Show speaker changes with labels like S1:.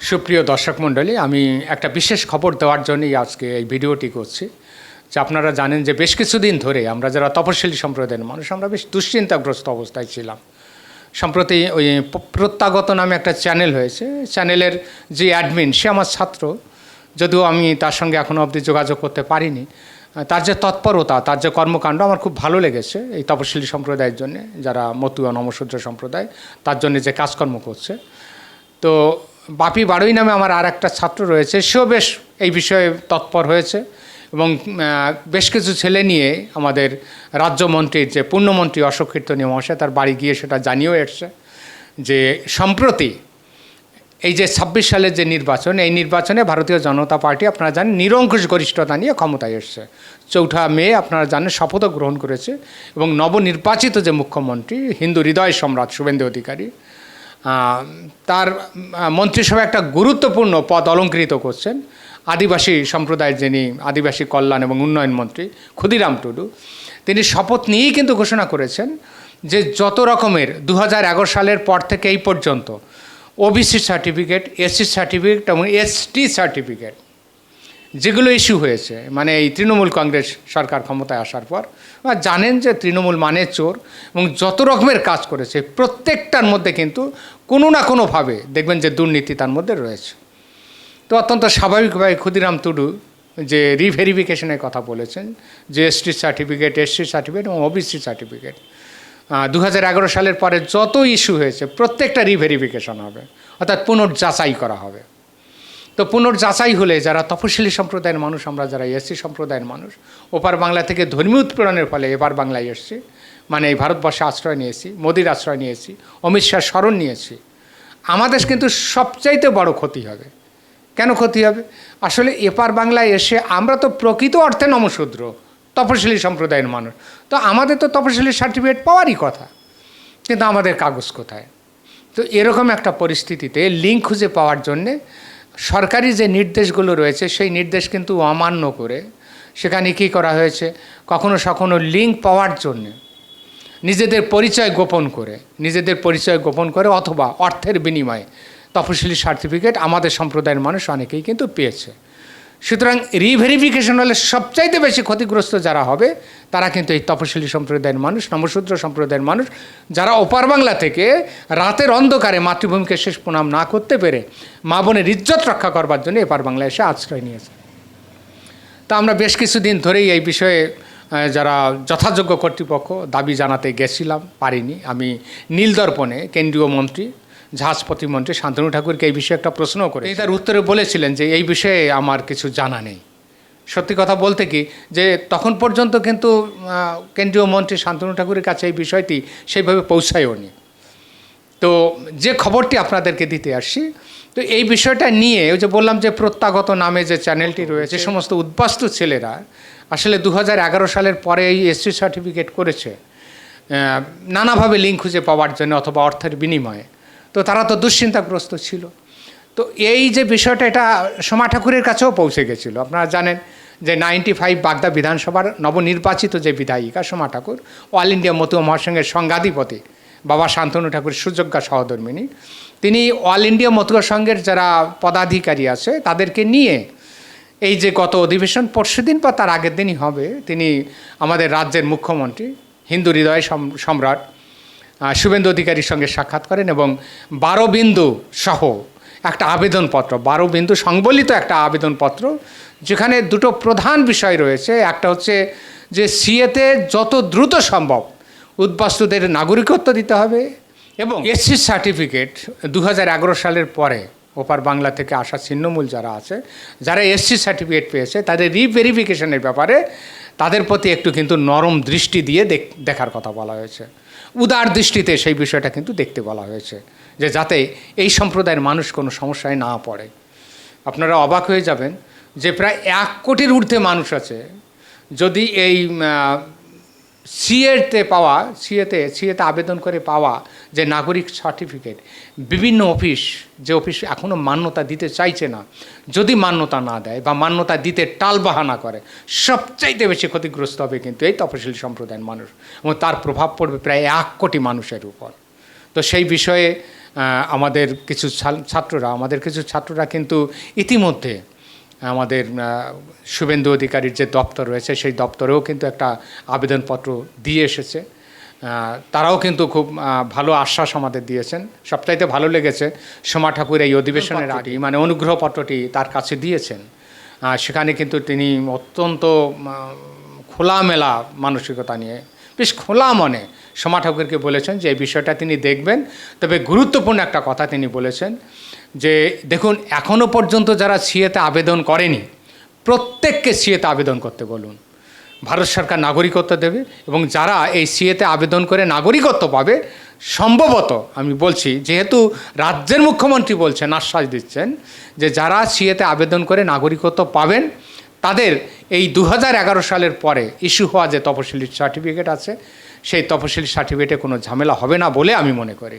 S1: সুপ্রিয় দর্শক মণ্ডলী, আমি একটা বিশেষ খবর দেওয়ার জন্যই আজকে এই ভিডিওটি করছি। যে আপনারা জানেন যে বেশ কিছুদিন ধরে আমরা যারা তপশিলি সম্প্রদায়ের মানুষ আমরা বেশ দুশ্চিন্তাগ্রস্ত অবস্থায় ছিলাম। সম্প্রতি ওই প্রত্যাগত নামে একটা চ্যানেল হয়েছে, চ্যানেলের যে অ্যাডমিন সে আমার ছাত্র, যদিও আমি তার সঙ্গে এখনও অবধি যোগাযোগ করতে পারিনি। তার যে তৎপরতা, তার যে কর্মকাণ্ড আমার খুব ভালো লেগেছে। এই তপশিলি সম্প্রদায়ের জন্যে, যারা মতুয়া নমশূদ্র সম্প্রদায়, তার জন্য যে কাজকর্ম করছে। তো বাপি বাড়ুই নামে আমার আর একটা ছাত্র রয়েছে, সেও বেশ এই বিষয়ে তৎপর হয়েছে এবং বেশ কিছু ছেলে নিয়ে আমাদের রাজ্যমন্ত্রীর যে পূর্ণমন্ত্রী অশোক কীর্তনীয় মহাশয় তার বাড়ি গিয়ে সেটা জানিয়েও এসছে যে সম্প্রতি এই যে 26 সালের যে নির্বাচন, এই নির্বাচনে ভারতীয় জনতা পার্টি আপনারা জানেন নিরঙ্কুশ গরিষ্ঠতা নিয়ে ক্ষমতায় এসছে। 4 মে আপনারা জানেন শপথও গ্রহণ করেছে এবং নবনির্বাচিত যে মুখ্যমন্ত্রী হিন্দু হৃদয় সম্রাট শুভেন্দু অধিকারী তার মন্ত্রিসভায় একটা গুরুত্বপূর্ণ পদ অলঙ্কৃত করছেন আদিবাসী সম্প্রদায়ের যিনি আদিবাসী কল্যাণ এবং উন্নয়ন মন্ত্রী ক্ষুদিরাম টুডু। তিনি শপথ নিয়েই কিন্তু ঘোষণা করেছেন যে যত রকমের 2011 সালের পর থেকে এই পর্যন্ত ওবিসি সার্টিফিকেট, এসসি সার্টিফিকেট এবং এসটি সার্টিফিকেট যেগুলো ইস্যু হয়েছে, মানে এই তৃণমূল কংগ্রেস সরকার ক্ষমতায় আসার পর, জানেন যে তৃণমূল মানে চোর এবং যত রকমের কাজ করেছে প্রত্যেকটার মধ্যে কিন্তু কোনো না কোনোভাবে দেখবেন যে দুর্নীতি তার মধ্যে রয়েছে। তো অত্যন্ত স্বাভাবিকভাবে ক্ষুদিরাম টুডু যে রিভেরিফিকেশনের কথা বলেছেন, যে এসটি সার্টিফিকেট, এসসি সার্টিফিকেট এবং ওবিসি সার্টিফিকেট 2011 সালের পরে যত ইস্যু হয়েছে প্রত্যেকটা রিভেরিফিকেশন হবে, অর্থাৎ পুনর্যাচাই করা হবে। তো পুনর্যাচাই হলে যারা তপশিলি সম্প্রদায়ের মানুষ, আমরা যারা এসসি সম্প্রদায়ের মানুষ, ওপার বাংলা থেকে ধর্মীয় উৎপীড়নের ফলে এপার বাংলায় এসেছি, মানে এই ভারতবর্ষে আশ্রয় নিয়েছি, মোদির আশ্রয় নিয়েছি, অমিত শাহ স্মরণ নিয়েছি, আমাদের কিন্তু সবচাইতে বড় ক্ষতি হবে। কেন ক্ষতি হবে? আসলে এপার বাংলায় এসে আমরা তো প্রকৃত অর্থে নমশূদ্র তপশিলি সম্প্রদায়ের মানুষ, তো আমাদের তো তপশিলি সার্টিফিকেট পাওয়ারই কথা, কিন্তু আমাদের কাগজ কোথায়? তো এরকম একটা পরিস্থিতিতে লিঙ্ক খুঁজে পাওয়ার জন্যে সরকারি যে নির্দেশগুলো রয়েছে সেই নির্দেশ কিন্তু অমান্য করে সেখানে কী করা হয়েছে, কখনো লিঙ্ক পাওয়ার জন্যে নিজেদের পরিচয় গোপন করে অথবা অর্থের বিনিময়ে তপশিলি সার্টিফিকেট আমাদের সম্প্রদায়ের মানুষ অনেকেই কিন্তু পেয়েছে। সুতরাং রিভেরিফিকেশন হলে সবচাইতে বেশি ক্ষতিগ্রস্ত যারা হবে তারা কিন্তু এই তপশিলি সম্প্রদায়ের মানুষ, নমশূদ্র সম্প্রদায়ের মানুষ, যারা ওপার বাংলা থেকে রাতের অন্ধকারে মাতৃভূমিকে শেষ প্রণাম না করতে পেরে মা বোনের ইজ্জত রক্ষা করবার জন্য এপার বাংলায় এসে আশ্রয় নিয়েছে। তা আমরা বেশ কিছুদিন ধরেই এই বিষয়ে যারা যথাযোগ্য কর্তৃপক্ষ দাবি জানাতে গেছিলাম, পারিনি। আমি নীলদর্পণে কেন্দ্রীয় মন্ত্রী, জাহাজ প্রতিমন্ত্রী শান্তনু ঠাকুরকে এই বিষয়ে একটা প্রশ্ন করে তার উত্তরে বলেছিলেন যে এই বিষয়ে আমার কিছু জানা নেই। সত্যি কথা বলতে কি, যে তখন পর্যন্ত কিন্তু কেন্দ্রীয় মন্ত্রী শান্তনু ঠাকুরের কাছে এই বিষয়টি সেইভাবে পৌঁছায়ওনি। তো যে খবরটি আপনাদেরকে দিতে আসছি, তো এই বিষয়টা নিয়ে ওই যে বললাম যে প্রত্যাগত নামে যে চ্যানেলটি রয়েছে, সমস্ত উদ্বাস্তু ছেলেরা আসলে 2011 সালের পরে এই এসসি সার্টিফিকেট করেছে নানাভাবে লিঙ্ক খুঁজে পাওয়ার জন্য অথবা অর্থের বিনিময়ে। তো তারা তো দুশ্চিন্তাগ্রস্ত ছিল। তো এই যে বিষয়টা, এটা সোমা ঠাকুরের কাছেও পৌঁছে গেছিল। আপনারা জানেন যে 95 বাগদা বিধানসভার নবনির্বাচিত যে বিধায়িকা সোমা ঠাকুর, অল ইন্ডিয়া মতুয়া মহাসংঘের সংঘাধিপতি বাবা শান্তনু ঠাকুর সুযোগ্যা সহধর্মিনী, তিনি অল ইন্ডিয়া মতুয়া সংঘের যারা পদাধিকারী আছে তাদেরকে নিয়ে এই যে গত অধিবেশন পরশুদিন বা তার আগের দিনই হবে, তিনি আমাদের রাজ্যের মুখ্যমন্ত্রী হিন্দু হৃদয় সম্রাট শুভেন্দু অধিকারীর সঙ্গে সাক্ষাৎ করেন এবং 12 বিন্দু সহ একটা আবেদনপত্র, 12 বিন্দু সংবলিত একটা আবেদনপত্র, যেখানে দুটো প্রধান বিষয় রয়েছে। একটা হচ্ছে যে সিএতে যত দ্রুত সম্ভব উদ্বাস্তুদের নাগরিকত্ব দিতে হবে এবং এসসি সার্টিফিকেট 2011 সালের পরে ওপার বাংলা থেকে আসা ছিন্নমূল যারা আছে, যারা এসসি সার্টিফিকেট পেয়েছে, তাদের রিভেরিফিকেশনের ব্যাপারে তাদের প্রতি একটু কিন্তু নরম দৃষ্টি দিয়ে দেখার কথা বলা হয়েছে। উদার দৃষ্টিতে সেই বিষয়টা কিন্তু দেখতে বলা হয়েছে, যে যাতে এই সম্প্রদায়ের মানুষ কোনো সমস্যায় না পড়ে। আপনারা অবাক হয়ে যাবেন যে প্রায় 1 কোটির ঊর্ধ্বে মানুষ আছে। যদি এই সিএতে আবেদন করে পাওয়া যে নাগরিক সার্টিফিকেট, বিভিন্ন অফিস এখনও মান্যতা দিতে চাইছে না, যদি মান্যতা না দেয় বা মান্যতা দিতে টালবাহানা করে, সবচাইতে বেশি ক্ষতিগ্রস্ত হবে কিন্তু এই তপশিলি সম্প্রদায়ের মানুষ এবং তার প্রভাব পড়বে প্রায় 1 কোটি মানুষের উপর। তো সেই বিষয়ে আমাদের কিছু ছাত্ররা কিন্তু ইতিমধ্যে আমাদের শুভেন্দু অধিকারীর যে দপ্তর রয়েছে সেই দপ্তরেও কিন্তু একটা আবেদনপত্র দিয়ে এসেছে। তারাও কিন্তু খুব ভালো আশ্বাস আমাদের দিয়েছেন। সবচাইতে ভালো লেগেছে সোমা ঠাকুর এই অধিবেশনের আগে মানে অনুগ্রহপত্রটি তার কাছে দিয়েছেন। সেখানে কিন্তু তিনি অত্যন্ত খোলামেলা মানসিকতা নিয়ে বেশ খোলা মনে সোমা ঠাকুরকে বলেছেন যে এই বিষয়টা তিনি দেখবেন। তবে গুরুত্বপূর্ণ একটা কথা তিনি বলেছেন যে দেখুন, এখনও পর্যন্ত যারা সিএতে আবেদন করেনি প্রত্যেককে সিএতে আবেদন করতে বলুন। ভারত সরকার নাগরিকত্ব দেবে এবং যারা এই সিএতে আবেদন করে নাগরিকত্ব পাবে, সম্ভবত আমি বলছি যেহেতু রাজ্যের মুখ্যমন্ত্রী বলছেন, আশ্বাস দিচ্ছেন যে যারা সিএতে আবেদন করে নাগরিকত্ব পাবেন তাদের এই 2011 সালের পরে ইস্যু হওয়া যে তপশিলি সার্টিফিকেট আছে সেই তপশিলি সার্টিফিকেটে কোনো ঝামেলা হবে না বলে আমি মনে করি।